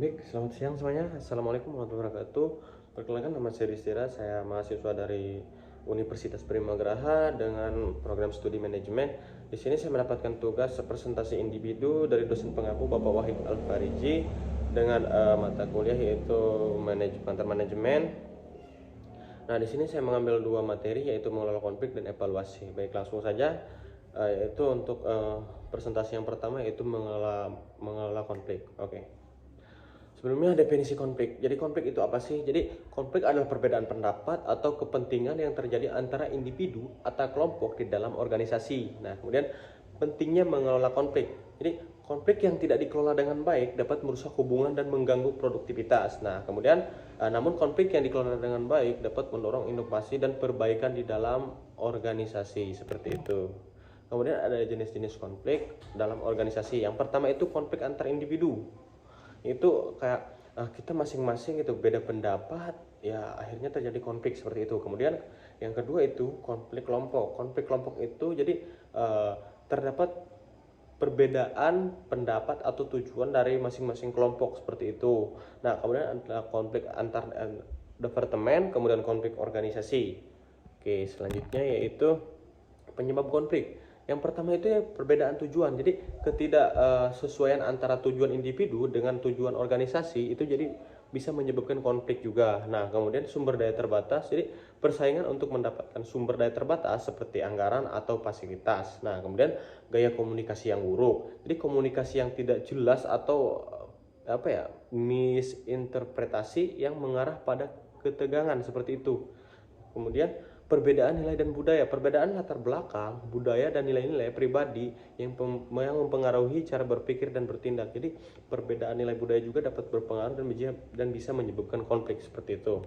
Baik, selamat siang semuanya. Assalamualaikum warahmatullahi wabarakatuh. Perkenalkan, nama saya Ristira. Saya mahasiswa dari Universitas Primagraha dengan program studi manajemen. Di sini saya mendapatkan tugas presentasi individu dari dosen pengampu Bapak Wahid Al-Fariji dengan mata kuliah yaitu manajemen. Nah, di sini saya mengambil dua materi yaitu mengelola konflik dan evaluasi. Baik, langsung saja yaitu untuk presentasi yang pertama yaitu mengelola konflik. Oke. Sebelumnya definisi konflik. Jadi konflik itu apa sih? Jadi konflik adalah perbedaan pendapat atau kepentingan yang terjadi antara individu atau kelompok di dalam organisasi. Nah, kemudian pentingnya mengelola konflik. Jadi konflik yang tidak dikelola dengan baik dapat merusak hubungan dan mengganggu produktivitas. Nah, kemudian namun konflik yang dikelola dengan baik dapat mendorong inovasi dan perbaikan di dalam organisasi seperti itu. Kemudian ada jenis-jenis konflik dalam organisasi. Yang pertama itu konflik antar individu. Itu kayak kita masing-masing itu beda pendapat, ya akhirnya terjadi konflik seperti itu. Kemudian yang kedua itu konflik kelompok itu jadi terdapat perbedaan pendapat atau tujuan dari masing-masing kelompok seperti itu. Nah, kemudian ada konflik antar departemen, kemudian konflik organisasi. Oke, selanjutnya yaitu penyebab konflik. Yang pertama itu ya perbedaan tujuan. Jadi ketidaksesuaian antara tujuan individu dengan tujuan organisasi itu jadi bisa menyebabkan konflik juga. Nah, kemudian sumber daya terbatas. Jadi persaingan untuk mendapatkan sumber daya terbatas seperti anggaran atau fasilitas. Nah, kemudian gaya komunikasi yang buruk. Jadi komunikasi yang tidak jelas atau misinterpretasi yang mengarah pada ketegangan seperti itu. Kemudian perbedaan nilai dan budaya, perbedaan latar belakang, budaya dan nilai-nilai pribadi yang mempengaruhi cara berpikir dan bertindak. Jadi perbedaan nilai budaya juga dapat berpengaruh dan bisa menyebabkan konflik seperti itu.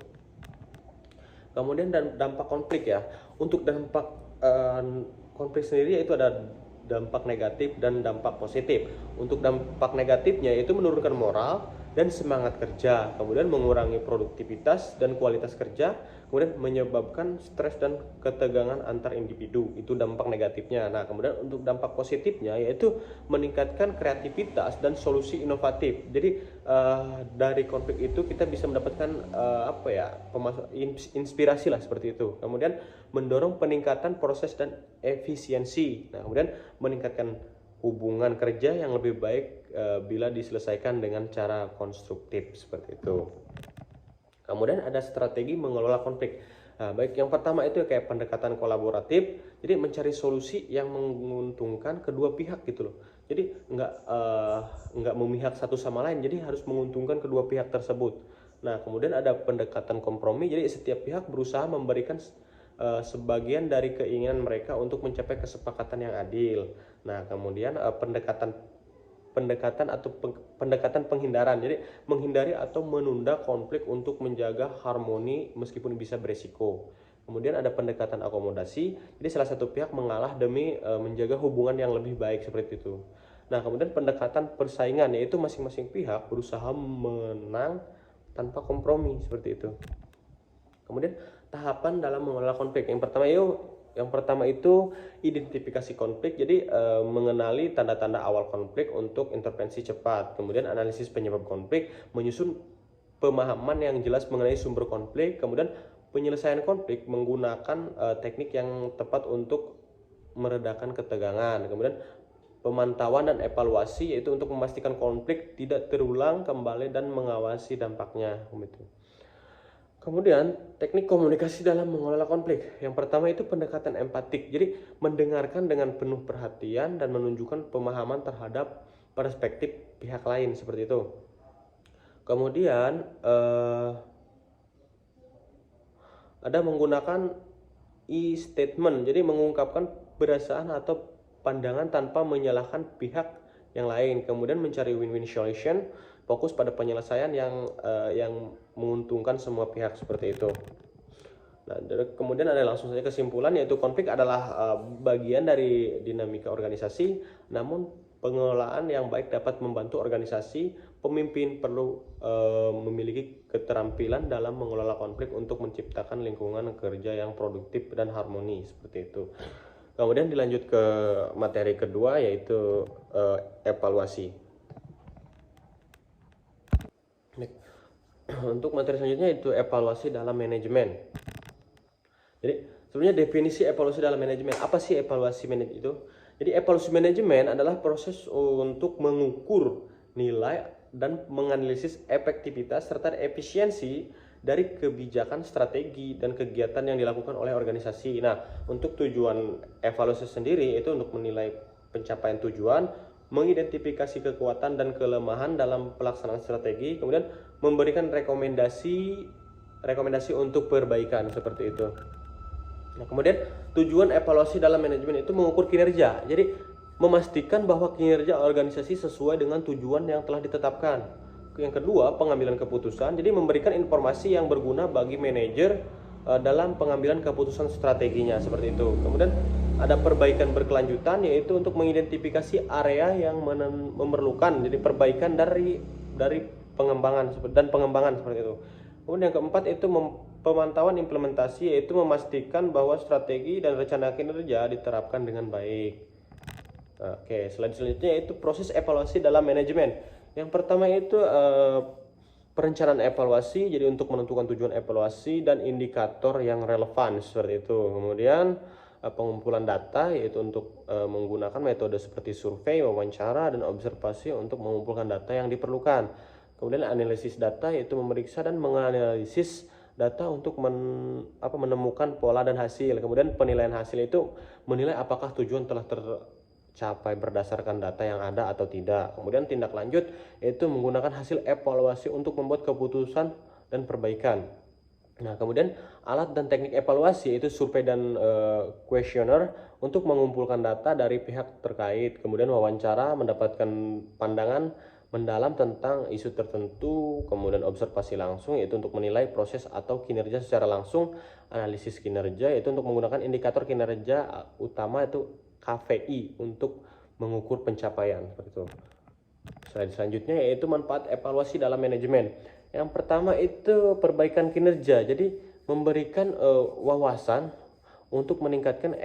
Kemudian dampak konflik ya. Untuk dampak konflik sendiri yaitu ada dampak negatif dan dampak positif. Untuk dampak negatifnya yaitu menurunkan moral dan semangat kerja, kemudian mengurangi produktivitas dan kualitas kerja, kemudian menyebabkan stres dan ketegangan antar individu. Itu dampak negatifnya. Nah, kemudian untuk dampak positifnya yaitu meningkatkan kreativitas dan solusi inovatif. Jadi dari konflik itu kita bisa mendapatkan inspirasi lah seperti itu. Kemudian mendorong peningkatan proses dan efisiensi. Nah, kemudian meningkatkan hubungan kerja yang lebih baik bila diselesaikan dengan cara konstruktif seperti itu. Kemudian ada strategi mengelola konflik. Nah, baik yang pertama itu kayak pendekatan kolaboratif. Jadi mencari solusi yang menguntungkan kedua pihak gitu loh. Jadi nggak memihak satu sama lain. Jadi harus menguntungkan kedua pihak tersebut. Nah, kemudian ada pendekatan kompromi. Jadi setiap pihak berusaha memberikan sebagian dari keinginan mereka untuk mencapai kesepakatan yang adil. Nah, kemudian pendekatan penghindaran. Jadi menghindari atau menunda konflik untuk menjaga harmoni meskipun bisa beresiko. Kemudian ada pendekatan akomodasi. Jadi salah satu pihak mengalah demi menjaga hubungan yang lebih baik seperti itu. Nah, kemudian pendekatan persaingan yaitu masing-masing pihak berusaha menang tanpa kompromi seperti itu. Kemudian tahapan dalam mengelola konflik. Yang pertama itu identifikasi konflik. Jadi mengenali tanda-tanda awal konflik untuk intervensi cepat. Kemudian analisis penyebab konflik, menyusun pemahaman yang jelas mengenai sumber konflik. Kemudian penyelesaian konflik menggunakan teknik yang tepat untuk meredakan ketegangan. Kemudian pemantauan dan evaluasi yaitu untuk memastikan konflik tidak terulang kembali dan mengawasi dampaknya gitu. Kemudian teknik komunikasi dalam mengelola konflik. Yang pertama itu pendekatan empatik. Jadi mendengarkan dengan penuh perhatian dan menunjukkan pemahaman terhadap perspektif pihak lain seperti itu. Kemudian ada menggunakan e-statement. Jadi mengungkapkan perasaan atau pandangan tanpa menyalahkan pihak yang lain. Kemudian mencari win-win solution, fokus pada penyelesaian yang menguntungkan semua pihak seperti itu. Nah, kemudian ada langsung saja kesimpulan yaitu konflik adalah bagian dari dinamika organisasi, namun pengelolaan yang baik dapat membantu organisasi. Pemimpin perlu memiliki keterampilan dalam mengelola konflik untuk menciptakan lingkungan kerja yang produktif dan harmoni seperti itu. Kemudian dilanjut ke materi kedua yaitu evaluasi. Baik. Untuk materi selanjutnya itu evaluasi dalam manajemen. Jadi sebenarnya definisi evaluasi dalam manajemen, apa sih evaluasi manajemen itu? Jadi evaluasi manajemen adalah proses untuk mengukur nilai dan menganalisis efektivitas serta efisiensi dari kebijakan, strategi, dan kegiatan yang dilakukan oleh organisasi. Nah, untuk tujuan evaluasi sendiri itu untuk menilai pencapaian tujuan, mengidentifikasi kekuatan dan kelemahan dalam pelaksanaan strategi, kemudian memberikan rekomendasi untuk perbaikan seperti itu. Nah, kemudian tujuan evaluasi dalam manajemen itu mengukur kinerja. Jadi memastikan bahwa kinerja organisasi sesuai dengan tujuan yang telah ditetapkan. Yang kedua, pengambilan keputusan. Jadi memberikan informasi yang berguna bagi manajer dalam pengambilan keputusan strateginya seperti itu. Kemudian ada perbaikan berkelanjutan, yaitu untuk mengidentifikasi area yang memerlukan jadi perbaikan dari pengembangan seperti itu. Kemudian yang keempat itu pemantauan implementasi, yaitu memastikan bahwa strategi dan rencana kinerja diterapkan dengan baik. Oke, selanjutnya itu proses evaluasi dalam manajemen. Yang pertama itu perencanaan evaluasi, jadi untuk menentukan tujuan evaluasi dan indikator yang relevan seperti itu. Kemudian pengumpulan data, yaitu untuk menggunakan metode seperti survei, wawancara, dan observasi untuk mengumpulkan data yang diperlukan. Kemudian analisis data, yaitu memeriksa dan menganalisis data untuk menemukan pola dan hasil. Kemudian penilaian hasil itu menilai apakah tujuan telah tercapai berdasarkan data yang ada atau tidak. Kemudian tindak lanjut yaitu menggunakan hasil evaluasi untuk membuat keputusan dan perbaikan. Nah, kemudian alat dan teknik evaluasi itu survei dan kuesioner untuk mengumpulkan data dari pihak terkait. Kemudian wawancara mendapatkan pandangan mendalam tentang isu tertentu. Kemudian observasi langsung yaitu untuk menilai proses atau kinerja secara langsung. Analisis kinerja yaitu untuk menggunakan indikator kinerja utama itu KPI untuk mengukur pencapaian seperti itu. Selanjutnya yaitu manfaat evaluasi dalam manajemen. Yang pertama itu perbaikan kinerja. Jadi memberikan wawasan untuk meningkatkan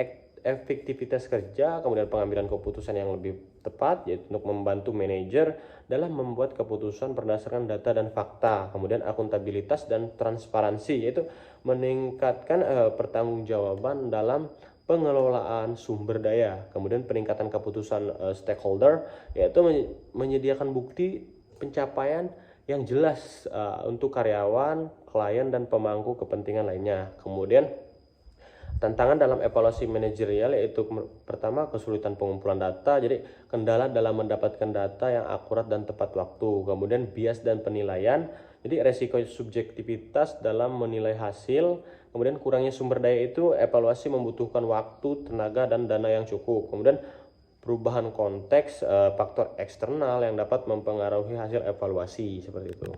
efektivitas kerja, kemudian pengambilan keputusan yang lebih tepat, yaitu untuk membantu manajer dalam membuat keputusan berdasarkan data dan fakta. Kemudian akuntabilitas dan transparansi, yaitu meningkatkan pertanggungjawaban dalam pengelolaan sumber daya. Kemudian peningkatan keputusan stakeholder, yaitu menyediakan bukti pencapaian yang jelas untuk karyawan, klien, dan pemangku kepentingan lainnya. Kemudian tantangan dalam evaluasi manajerial yaitu pertama kesulitan pengumpulan data, jadi kendala dalam mendapatkan data yang akurat dan tepat waktu. Kemudian bias dan penilaian, jadi resiko subjektivitas dalam menilai hasil. Kemudian kurangnya sumber daya, itu evaluasi membutuhkan waktu, tenaga, dan dana yang cukup. Kemudian perubahan konteks, faktor eksternal yang dapat mempengaruhi hasil evaluasi seperti itu.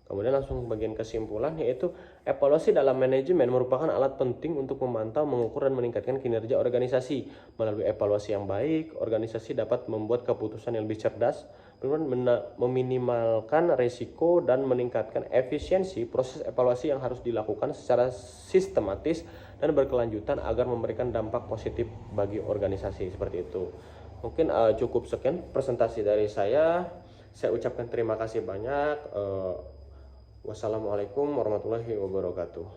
Kemudian langsung bagian kesimpulan, yaitu evaluasi dalam manajemen merupakan alat penting untuk memantau, mengukur, dan meningkatkan kinerja organisasi. Melalui evaluasi yang baik, organisasi dapat membuat keputusan yang lebih cerdas, meminimalkan risiko, dan meningkatkan efisiensi. Proses evaluasi yang harus dilakukan secara sistematis dan berkelanjutan agar memberikan dampak positif bagi organisasi seperti itu. Mungkin cukup sekian presentasi dari saya. Saya ucapkan terima kasih banyak. Wassalamualaikum warahmatullahi wabarakatuh.